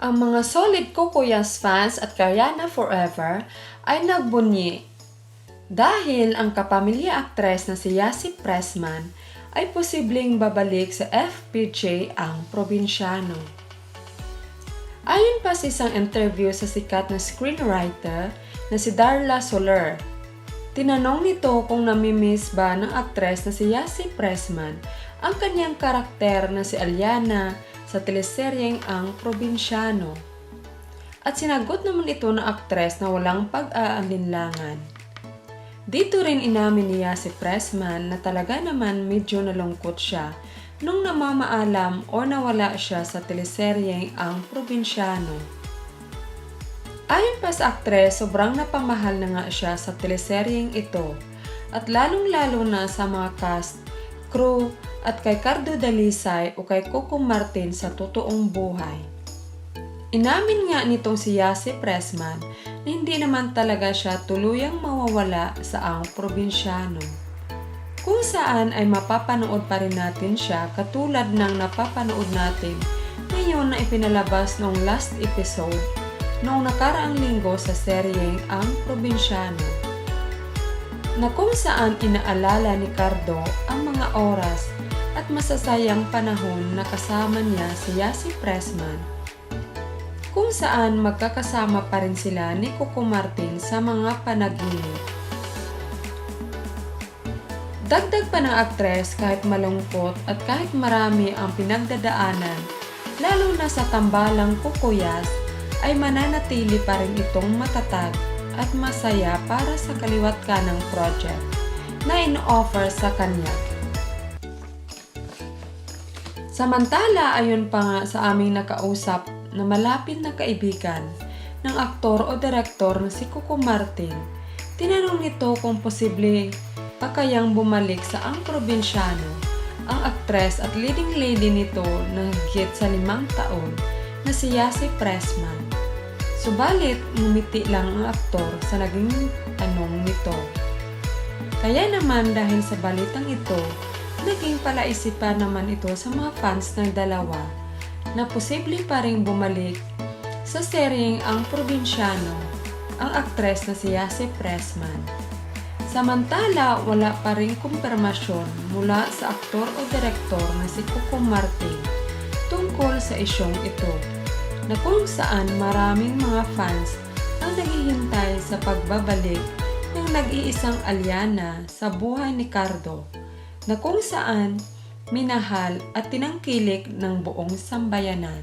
Ang mga solid Kukuyas fans at Karyana Forever ay nagbunyi dahil ang kapamilya aktres na si Yasi Pressman ay posibleng babalik sa FPJ ang probinsyano. Ayon pa sa isang interview sa sikat na screenwriter na si Darla Soler, tinanong nito kung namimiss ba ng aktres na si Yasi Pressman ang kanyang karakter na si Aliana sa teleseryeng Ang Probinsyano. At sinagot naman ito ng aktres na walang pag-aalinlangan. Dito rin inamin ni Yasi Pressman na talaga naman medyo nalungkot siya nung namamaalam o nawala siya sa teleseryeng Ang Probinsyano. Ayon pa sa aktres, sobrang napamahal na nga siya sa teleseryeng ito at lalong-lalo na sa mga cast, crew at kay Cardo Dalisay o kay Coco Martin sa totoong buhay. Inamin nga nitong si Yasi Pressman na hindi naman talaga siya tuluyang mawawala sa Ang Probinsyano, kung saan ay mapapanood pa rin natin siya katulad ng napapanood natin ngayon na ipinalabas noong last episode noong nakaraang linggo sa seryeng Ang Probinsyano, na kung saan inaalala ni Cardo ang mga oras at masasayang panahon na kasama niya si Yasi Pressman, kung saan magkakasama pa rin sila ni Coco Martin sa mga panaginip. Dagdag pa ng aktres, kahit malungkot at kahit marami ang pinagdadaanan, lalo na sa tambalang Kukuyas, ay mananatili pa rin itong matatag at masaya para sa kaliwat kanang project na in-offer sa kanya. Samantala, ayon pa nga sa aming nakausap na malapit na kaibigan ng aktor o direktor na si Coco Martin, tinanong nito kung posible pa kayang bumalik sa Ang Probinsyano ang aktres at leading lady nito na higit sa 5 taon na si Yasi Pressman. Subalit, ngumiti lang ang aktor sa naging tanong nito. Kaya naman dahil sa balitang ito, naging palaisipan naman ito sa mga fans ng dalawa na posible pa ring bumalik sa seryeng Ang Probinsyano ang aktres na si Yasi Pressman. Samantala, wala pa ring kumpirmasyon mula sa aktor o direktor na si Coco Martin tungkol sa isyong ito, na kung saan maraming mga fans ang naghihintay sa pagbabalik ng nag-iisang Aliana sa buhay ni Cardo, na kung saan minahal at tinangkilik ng buong sambayanan.